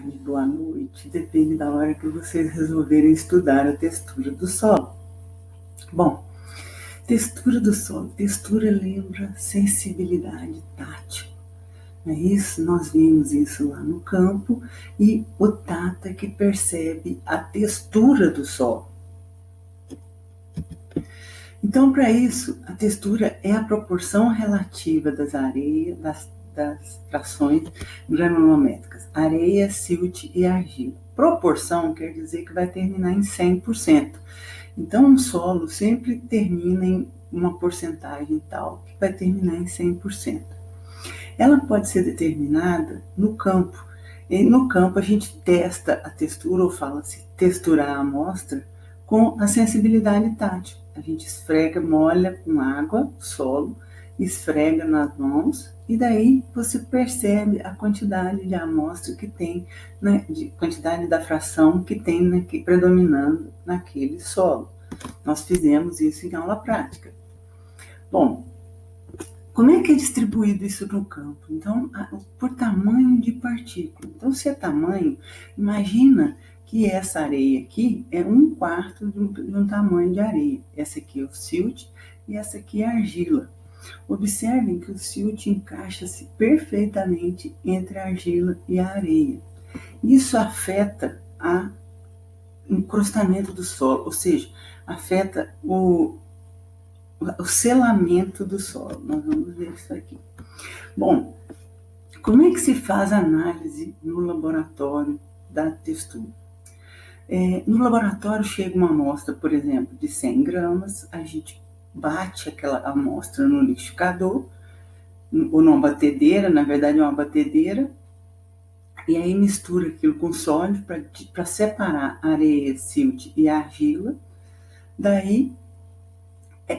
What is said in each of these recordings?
tarde, boa noite, depende da hora que vocês resolverem estudar a textura do solo. Bom, textura do solo. Textura lembra sensibilidade tátil. Não é isso? Nós vimos isso lá no campo e o tato é que percebe a textura do solo. Então, para isso, a textura é a proporção relativa das areias, das frações granulométricas, areia, silt e argila. Proporção quer dizer que vai terminar em 100%. Então, um solo sempre termina em uma porcentagem tal que vai terminar em 100%. Ela pode ser determinada no campo. E no campo, a gente testa a textura, ou fala-se texturar a amostra, com a sensibilidade tátil. A gente esfrega, molha com água, solo, esfrega nas mãos e daí você percebe a quantidade de amostra que tem, né, de quantidade da fração que tem predominando naquele solo. Nós fizemos isso em aula prática. Bom, como é que é distribuído isso no campo? Então, por tamanho de partícula. Então, se é tamanho, imagina que essa areia aqui é 1/4 de um tamanho de areia. Essa aqui é o silt e essa aqui é a argila. Observem que o silt encaixa-se perfeitamente entre a argila e a areia. Isso afeta o encrustamento do solo, ou seja, afeta o selamento do solo. Nós vamos ver isso aqui. Bom, como é que se faz a análise no laboratório da textura? No laboratório chega uma amostra, por exemplo, de 100 gramas, a gente bate aquela amostra no liquidificador, ou numa batedeira, na verdade é uma batedeira, e aí mistura aquilo com sólido para separar a areia, silt e a argila. Daí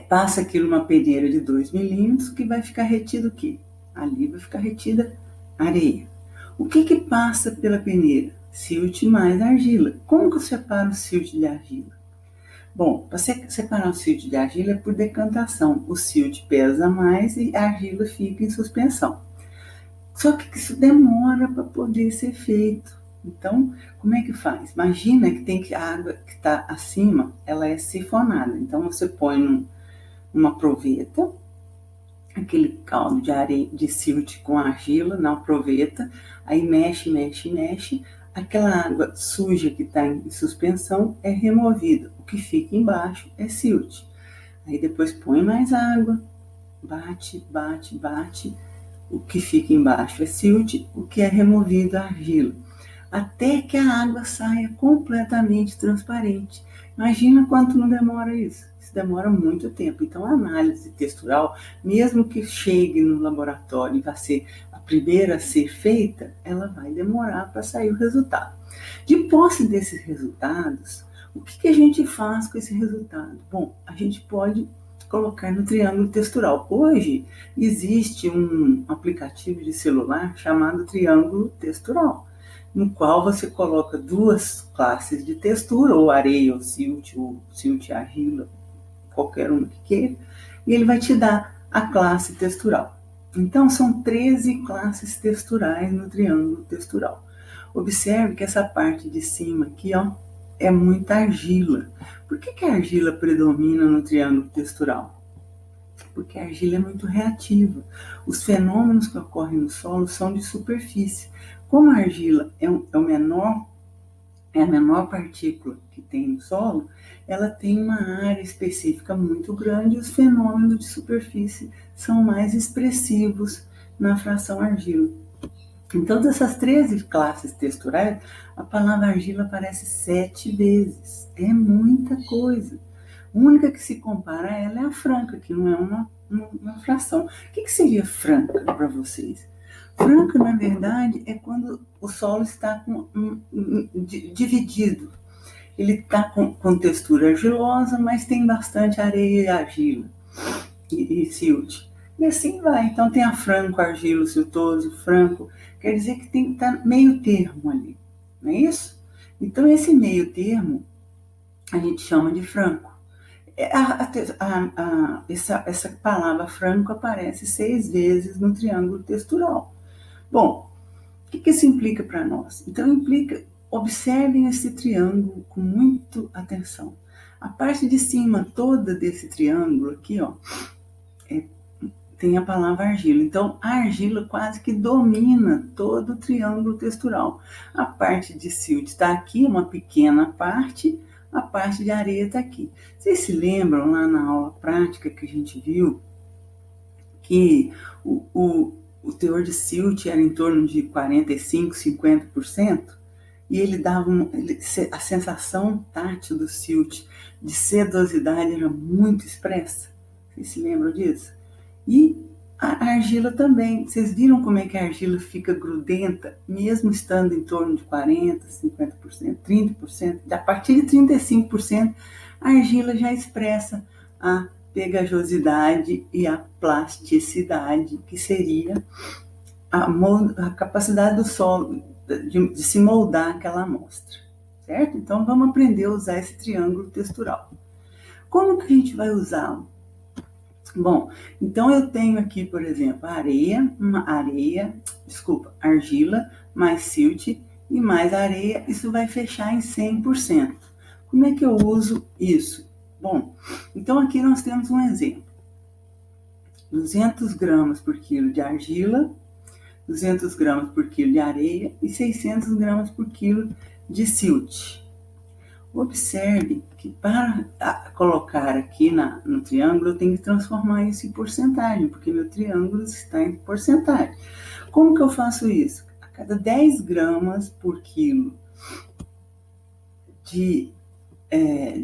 passa aquilo numa peneira de 2 milímetros, que vai ficar retido o quê? Ali vai ficar retida areia. O que passa pela peneira? Silt mais argila. Como que eu separo o silt de argila? Bom, para separar o silt de argila é por decantação. O silt pesa mais e a argila fica em suspensão. Só que isso demora para poder ser feito. Então, como é que faz? Imagina que tem que a água que está acima, ela é sifonada. Então, você põe numa proveta, aquele caldo de areia, de silt com argila na proveta, aí mexe, aquela água suja que está em suspensão é removida. O que fica embaixo é silt. Aí depois põe mais água, bate. O que fica embaixo é silt, o que é removido é argila. Até que a água saia completamente transparente. Imagina quanto não demora isso. Isso demora muito tempo. Então, a análise textural, mesmo que chegue no laboratório e vai ser a primeira a ser feita, ela vai demorar para sair o resultado. De posse desses resultados, o que a gente faz com esse resultado? Bom, a gente pode colocar no triângulo textural. Hoje, existe um aplicativo de celular chamado Triângulo Textural, no qual você coloca 2 classes de textura, ou areia, ou silt e argila, qualquer uma que queira, e ele vai te dar a classe textural. Então, são 13 classes texturais no triângulo textural. Observe que essa parte de cima aqui, é muita argila. Por que a argila predomina no triângulo textural? Porque a argila é muito reativa. Os fenômenos que ocorrem no solo são de superfície. Como a argila é a menor partícula que tem no solo, ela tem uma área específica muito grande e os fenômenos de superfície são mais expressivos na fração argila. Então, dessas 13 classes texturais, a palavra argila aparece 7 vezes. É muita coisa. A única que se compara a ela é a franca, que não é uma fração. O que seria franca para vocês? Franca, na verdade, é quando o solo está dividido. Ele está com textura argilosa, mas tem bastante areia e argila e silt. E assim vai. Então tem a franco, argilo, siltoso, franco. Quer dizer que tem que estar meio termo ali. Não é isso? Então esse meio termo a gente chama de franco. Essa palavra franco aparece 6 vezes no triângulo textural. Bom, o que isso implica para nós? Então, implica, observem esse triângulo com muita atenção. A parte de cima toda desse triângulo aqui, ó, tem a palavra argila. Então, a argila quase que domina todo o triângulo textural. A parte de silt está aqui, uma pequena parte, a parte de areia está aqui. Vocês se lembram lá na aula prática que a gente viu que o teor de silt era em torno de 45%, 50%? E ele dava a sensação tátil do silt de sedosidade era muito expressa. Vocês se lembram disso? E a argila também. Vocês viram como é que a argila fica grudenta, mesmo estando em torno de 40%, 50%, 30%? A partir de 35%, a argila já expressa a pegajosidade e a plasticidade, que seria a capacidade do solo de se moldar aquela amostra, certo? Então, vamos aprender a usar esse triângulo textural. Como que a gente vai usá-lo? Bom, então eu tenho aqui, por exemplo, argila, mais silt e mais areia, isso vai fechar em 100%. Como é que eu uso isso? Bom, então aqui nós temos um exemplo. 200 gramas por quilo de argila, 200 gramas por quilo de areia e 600 gramas por quilo de silt. Observe que para colocar aqui no triângulo, eu tenho que transformar isso em porcentagem, porque meu triângulo está em porcentagem. Como que eu faço isso? A cada 10 gramas por quilo de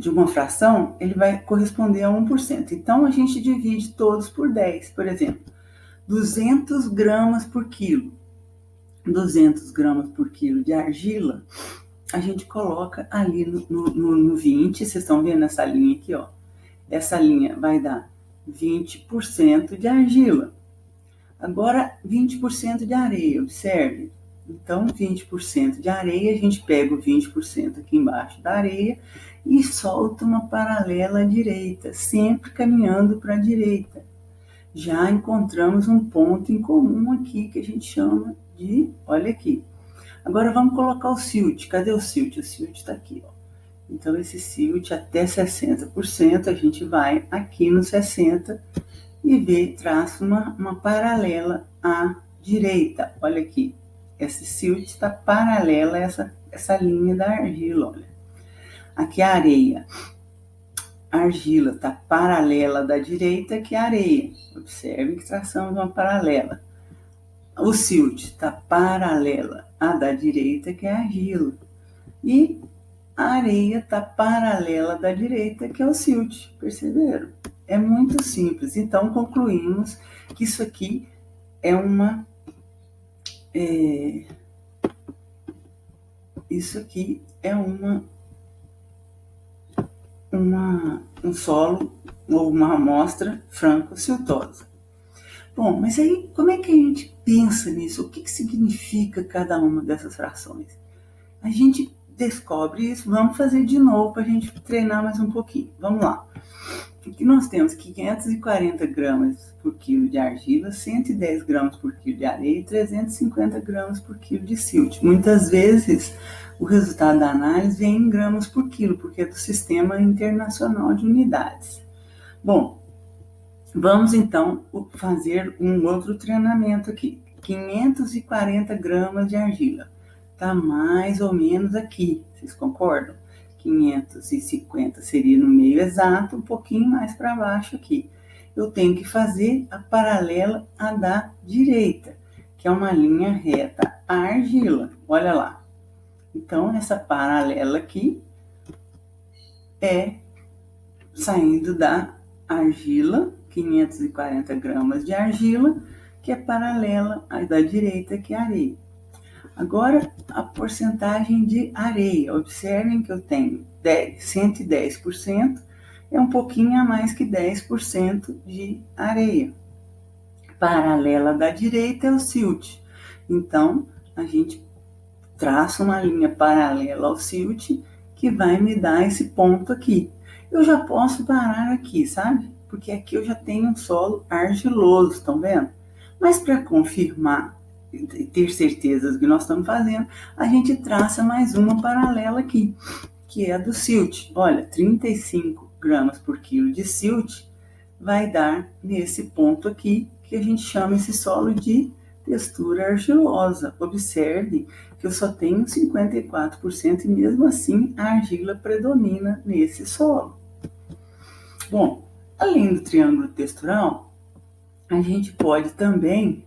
uma fração, ele vai corresponder a 1%. Então, a gente divide todos por 10. Por exemplo, 200 gramas por quilo. 200 gramas por quilo de argila, a gente coloca ali no 20, vocês estão vendo essa linha aqui, ó. Essa linha vai dar 20% de argila. Agora, 20% de areia, observe. Então, 20% de areia, a gente pega o 20% aqui embaixo da areia e solta uma paralela à direita, sempre caminhando para a direita. Já encontramos um ponto em comum aqui que a gente chama de, olha aqui. Agora vamos colocar o silt. Cadê o silt? O silt está aqui, ó. Então, esse silt até 60%, a gente vai aqui no 60% e traça uma paralela à direita. Olha aqui, esse silt está paralela a essa linha da argila, olha. Aqui a areia. A argila está paralela da direita que a areia. Observe que traçamos uma paralela. O silt está paralela à da direita, que é a argila. E a areia está paralela da direita, que é o silt. Perceberam? É muito simples. Então, concluímos que isso aqui é um solo ou uma amostra franco-siltosa. Bom, mas aí como é que a gente pensa nisso? O que significa cada uma dessas frações? A gente descobre isso, vamos fazer de novo para a gente treinar mais um pouquinho. Vamos lá. Aqui nós temos 540 gramas por quilo de argila, 110 gramas por quilo de areia e 350 gramas por quilo de silt. Muitas vezes o resultado da análise vem em gramas por quilo, porque é do Sistema Internacional de Unidades. Bom, vamos então fazer um outro treinamento aqui. 540 gramas de argila. Está mais ou menos aqui, vocês concordam? 550 seria no meio exato, um pouquinho mais para baixo aqui. Eu tenho que fazer a paralela à da direita, que é uma linha reta à argila. Olha lá. Então, essa paralela aqui é saindo da argila, 540 gramas de argila, que é paralela à da direita, que é a areia. Agora, a porcentagem de areia. Observem que eu tenho 110%, é um pouquinho a mais que 10% de areia. Paralela da direita é o silt. Então, a gente traça uma linha paralela ao silt que vai me dar esse ponto aqui. Eu já posso parar aqui, sabe? Porque aqui eu já tenho um solo argiloso, estão vendo? Mas para confirmar ter certeza do que nós estamos fazendo, a gente traça mais uma paralela aqui, que é a do silt. Olha, 35 gramas por quilo de silt vai dar nesse ponto aqui, que a gente chama esse solo de textura argilosa. Observe que eu só tenho 54% e mesmo assim a argila predomina nesse solo. Bom, além do triângulo textural, a gente pode também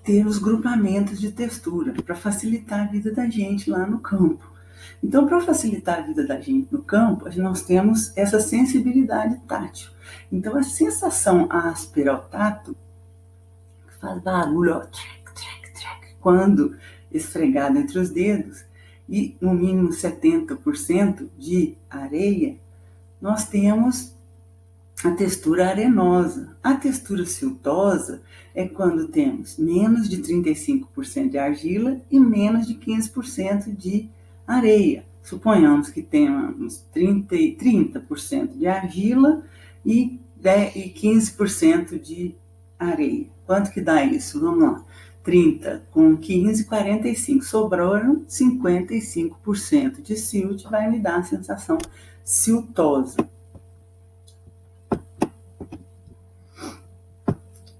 ter os grupamentos de textura para facilitar a vida da gente lá no campo. Então, para facilitar a vida da gente no campo, nós temos essa sensibilidade tátil. Então, a sensação áspera ao tato, que faz barulho, ó, trac, trac, trac, quando esfregado entre os dedos, e no mínimo 70% de areia, nós temos a textura arenosa. A textura siltosa é quando temos menos de 35% de argila e menos de 15% de areia. Suponhamos que tenhamos 30% de argila e 15% de areia. Quanto que dá isso? Vamos lá. 30 com 15, 45. Sobraram 55% de silt, vai me dar a sensação siltosa.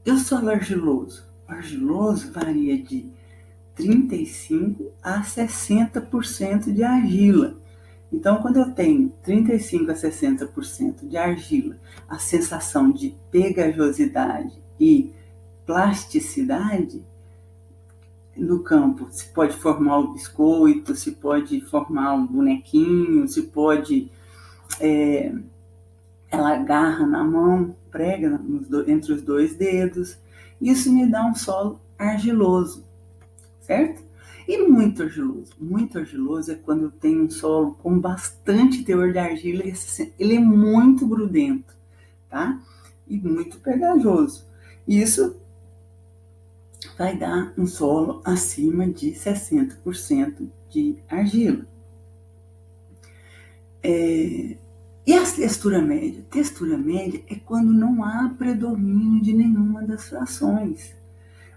E o solo argiloso? O argiloso varia de 35% a 60% de argila. Então, quando eu tenho 35% a 60% de argila, a sensação de pegajosidade e plasticidade no campo, se pode formar um biscoito, se pode formar um bonequinho, se pode... ela agarra na mão, prega entre os dois dedos. Isso me dá um solo argiloso, certo? E muito argiloso é quando eu tenho um solo com bastante teor de argila, ele é muito grudento, tá? E muito pegajoso. Isso vai dar um solo acima de 60% de argila. E a textura média? Textura média é quando não há predomínio de nenhuma das frações.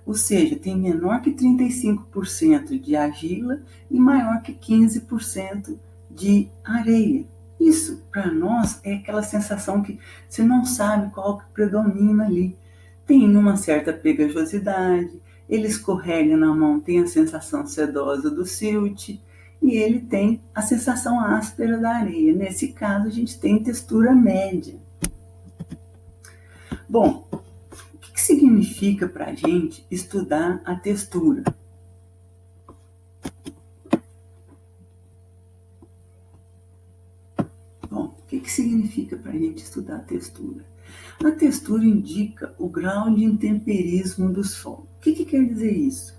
Ou seja, tem menor que 35% de argila e maior que 15% de areia. Isso, para nós, é aquela sensação que você não sabe qual que predomina ali. Tem uma certa pegajosidade, ele escorrega na mão, tem a sensação sedosa do silt, e ele tem a sensação áspera da areia. Nesse caso, a gente tem textura média. Bom, o que significa para a gente estudar a textura? Bom, o que significa para a gente estudar a textura? A textura indica o grau de intemperismo do solo. O que quer dizer isso?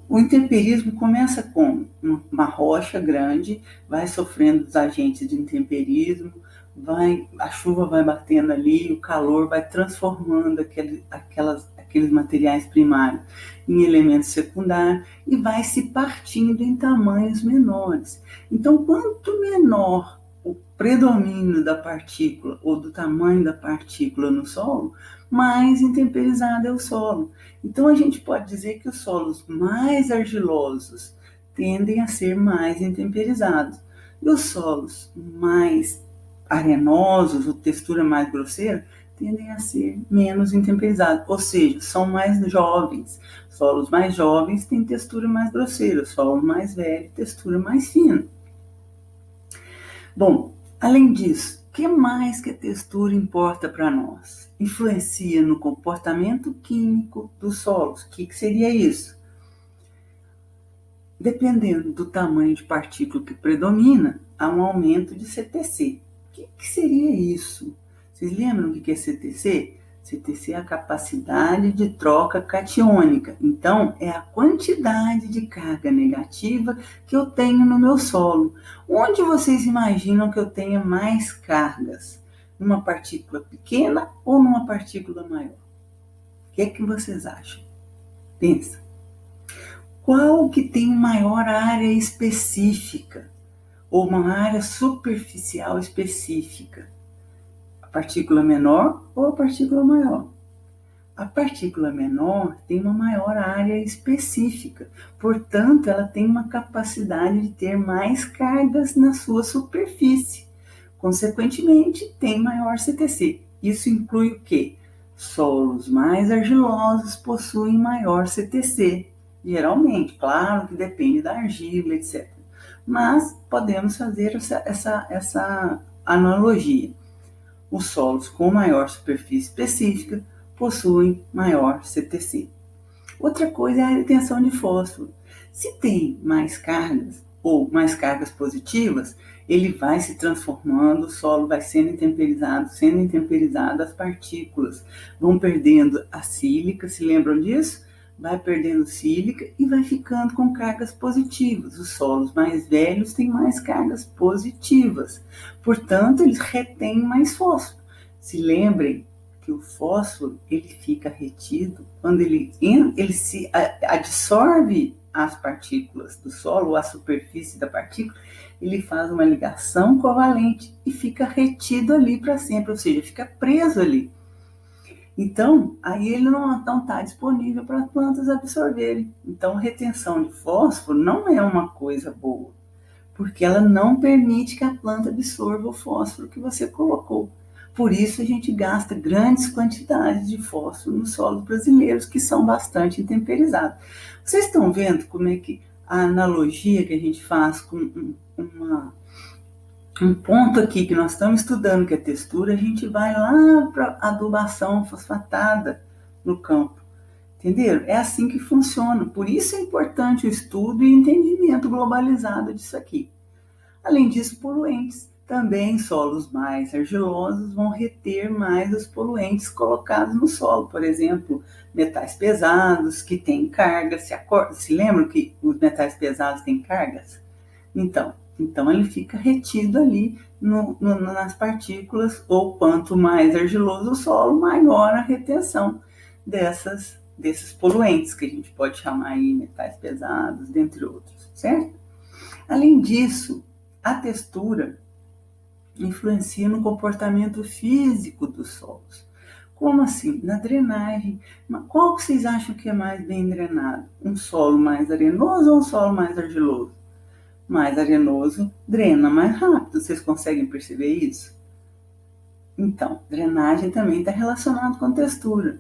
O intemperismo começa com uma rocha grande, vai sofrendo os agentes de intemperismo, a chuva vai batendo ali, o calor vai transformando aqueles materiais primários em elementos secundários e vai se partindo em tamanhos menores. Então, quanto menor o predomínio da partícula ou do tamanho da partícula no solo, mais intemperizado é o solo. Então, a gente pode dizer que os solos mais argilosos tendem a ser mais intemperizados. E os solos mais arenosos, ou textura mais grosseira, tendem a ser menos intemperizados. Ou seja, são mais jovens. Solos mais jovens têm textura mais grosseira. Solos mais velhos, textura mais fina. Bom, além disso, o que mais que a textura importa para nós? Influencia no comportamento químico dos solos. O que seria isso? Dependendo do tamanho de partícula que predomina, há um aumento de CTC. O que seria isso? Vocês lembram o que é CTC? CTC é a capacidade de troca catiônica. Então, é a quantidade de carga negativa que eu tenho no meu solo. Onde vocês imaginam que eu tenha mais cargas? Numa partícula pequena ou numa partícula maior? O que é que vocês acham? Pensa. Qual que tem maior área específica? Ou uma área superficial específica? partícula menor ou a partícula maior? A partícula menor tem uma maior área específica, portanto, ela tem uma capacidade de ter mais cargas na sua superfície. Consequentemente, tem maior CTC. Isso inclui o quê? Solos mais argilosos possuem maior CTC, geralmente, claro que depende da argila, etc. Mas podemos fazer essa analogia. Os solos com maior superfície específica possuem maior CTC. Outra coisa é a retenção de fósforo. Se tem mais cargas ou mais cargas positivas, ele vai se transformando, o solo vai sendo intemperizado, as partículas vão perdendo a sílica, se lembram disso? Vai perdendo sílica e vai ficando com cargas positivas. Os solos mais velhos têm mais cargas positivas, portanto, eles retêm mais fósforo. Se lembrem que o fósforo ele fica retido quando ele se adsorve as partículas do solo, a superfície da partícula, ele faz uma ligação covalente e fica retido ali para sempre, ou seja, fica preso ali. Então, aí ele não está disponível para as plantas absorverem. Então, retenção de fósforo não é uma coisa boa, porque ela não permite que a planta absorva o fósforo que você colocou. Por isso, a gente gasta grandes quantidades de fósforo nos solos brasileiros, que são bastante intemperizados. Vocês estão vendo como é que a analogia que a gente faz com um ponto aqui que nós estamos estudando, que é a textura, a gente vai lá para a adubação fosfatada no campo. Entenderam? É assim que funciona. Por isso é importante o estudo e entendimento globalizado disso aqui. Além disso, poluentes. Também solos mais argilosos vão reter mais os poluentes colocados no solo. Por exemplo, metais pesados que têm cargas. Se lembram que os metais pesados têm cargas? Então ele fica retido ali nas partículas, ou quanto mais argiloso o solo, maior a retenção desses poluentes, que a gente pode chamar aí metais pesados, dentre outros, certo? Além disso, a textura influencia no comportamento físico dos solos. Como assim? Na drenagem. Qual que vocês acham que é mais bem drenado? Um solo mais arenoso ou um solo mais argiloso? Mais arenoso drena mais rápido. Vocês conseguem perceber isso? Então, drenagem também está relacionado com textura.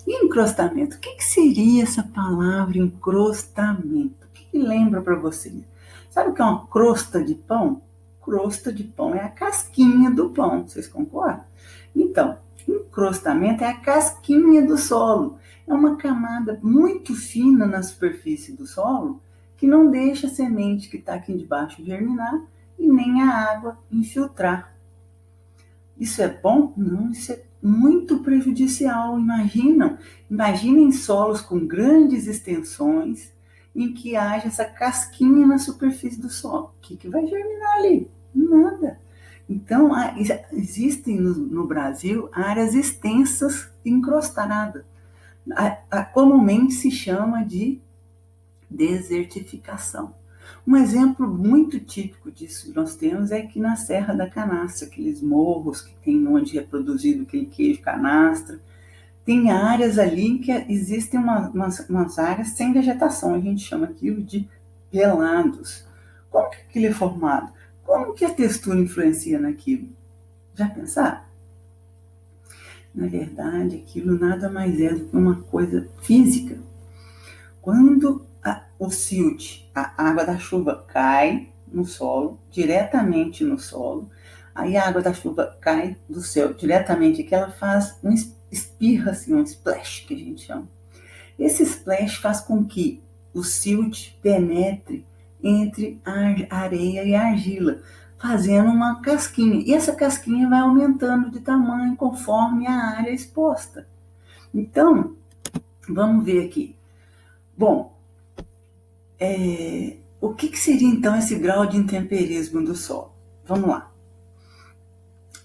E encrostamento? O que seria essa palavra encrostamento? O que lembra para vocês? Sabe o que é uma crosta de pão? Crosta de pão é a casquinha do pão, vocês concordam? Então, encrostamento é a casquinha do solo. É uma camada muito fina na superfície do solo que não deixa a semente que está aqui debaixo germinar e nem a água infiltrar. Isso é bom? Não, isso é muito prejudicial. Imaginem solos com grandes extensões em que haja essa casquinha na superfície do solo. O que vai germinar ali? Nada. Então, existem no Brasil áreas extensas encrostadas. Comumente se chama de desertificação. Um exemplo muito típico disso que nós temos é aqui na Serra da Canastra, aqueles morros que tem onde é produzido aquele queijo canastra. Tem áreas ali em que existem umas áreas sem vegetação, a gente chama aquilo de pelados. Como que aquilo é formado? Como que a textura influencia naquilo? Já pensaram? Na verdade, aquilo nada mais é do que uma coisa física. Quando o silt, a água da chuva, cai no solo, diretamente no solo, aí a água da chuva cai do céu diretamente aqui, ela faz um espirra, assim, um splash, que a gente chama. Esse splash faz com que o silt penetre entre a areia e a argila, fazendo uma casquinha. E essa casquinha vai aumentando de tamanho conforme a área exposta. Então, vamos ver aqui. Bom, o que seria então esse grau de intemperismo do solo? Vamos lá.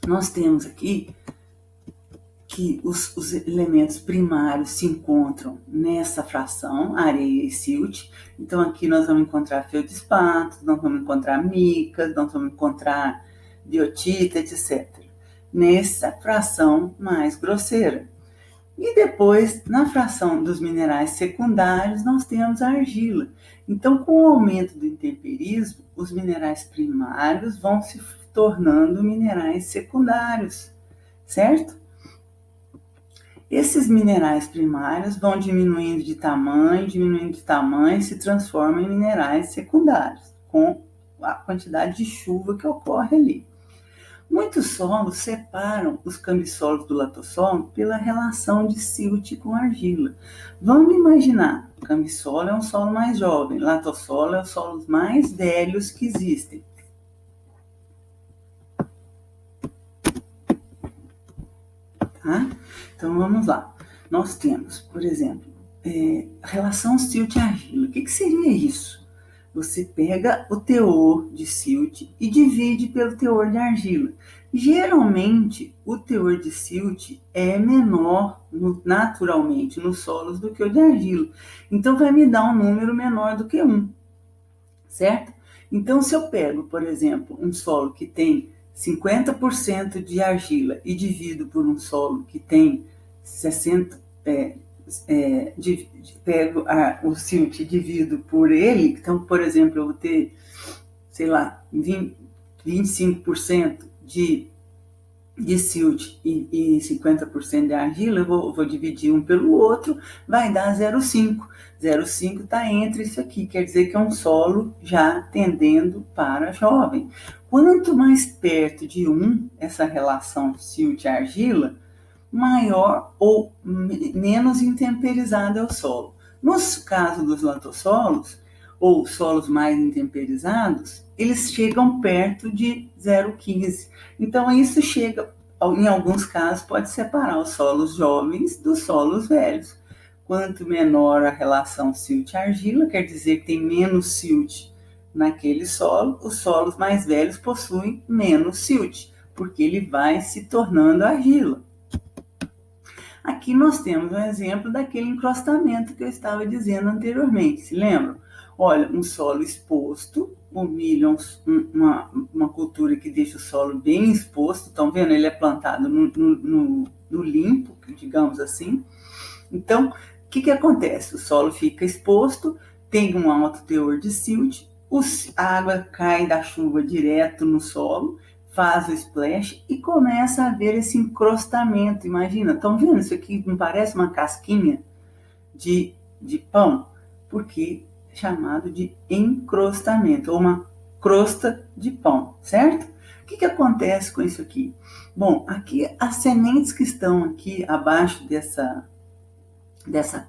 Nós temos aqui que os elementos primários se encontram nessa fração, areia e silt. Então aqui nós vamos encontrar feldspato, nós vamos encontrar micas, nós vamos encontrar biotita, etc. nessa fração mais grosseira. E depois, na fração dos minerais secundários, nós temos a argila. Então, com o aumento do intemperismo, os minerais primários vão se tornando minerais secundários, certo? Esses minerais primários vão diminuindo de tamanho e se transformam em minerais secundários, com a quantidade de chuva que ocorre ali. Muitos solos separam os cambissolos do latossolo pela relação de silt com argila. Vamos imaginar, o cambissolo é um solo mais jovem, latossolo é os solos mais velhos que existem. Tá? Então vamos lá. Nós temos, por exemplo, a relação silt-argila. O que seria isso? Você pega o teor de silt e divide pelo teor de argila. Geralmente, o teor de silt é menor naturalmente nos solos do que o de argila. Então, vai me dar um número menor do que 1, certo? Então, se eu pego, por exemplo, um solo que tem 50% de argila e divido por um solo que tem 60%, pego o silt e divido por ele, então, por exemplo, eu vou ter, sei lá, 25% de silt e 50% de argila, eu vou dividir um pelo outro, vai dar 0,5. 0,5 está entre isso aqui, quer dizer que é um solo já tendendo para jovem. Quanto mais perto de 1 essa relação silt-argila, maior ou menos intemperizado é o solo. No caso dos latossolos, ou solos mais intemperizados, eles chegam perto de 0,15. Então, isso chega, em alguns casos, pode separar os solos jovens dos solos velhos. Quanto menor a relação silt-argila, quer dizer que tem menos silt naquele solo, os solos mais velhos possuem menos silt, porque ele vai se tornando argila. Aqui nós temos um exemplo daquele encrostamento que eu estava dizendo anteriormente, se lembram? Olha, um solo exposto, o milho é uma cultura que deixa o solo bem exposto, estão vendo? Ele é plantado no limpo, digamos assim. Então, o que acontece? O solo fica exposto, tem um alto teor de silt, a água cai da chuva direto no solo, faz o splash e começa a haver esse encrostamento. Imagina, estão vendo? Isso aqui não parece uma casquinha de pão? Porque é chamado de encrostamento, ou uma crosta de pão, certo? O que acontece com isso aqui? Bom, aqui as sementes que estão aqui abaixo dessa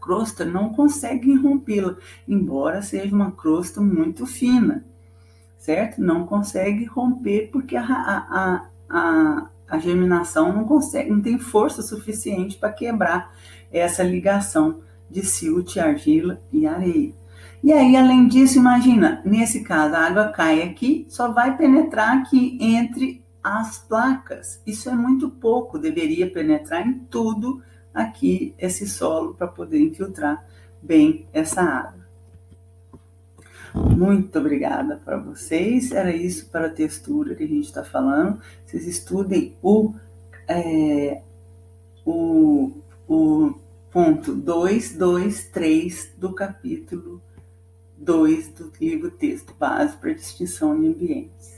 crosta não conseguem rompê-la, embora seja uma crosta muito fina, certo? Não consegue romper porque a germinação não consegue, não tem força suficiente para quebrar essa ligação de silt, argila e areia. E aí, além disso, imagina, nesse caso, a água cai aqui, só vai penetrar aqui entre as placas. Isso é muito pouco, deveria penetrar em tudo aqui, esse solo, para poder infiltrar bem essa água. Muito obrigada para vocês. Era isso para a textura que a gente está falando. Vocês estudem o ponto 2, 2, 3 do capítulo 2 do livro texto base para distinção de ambientes.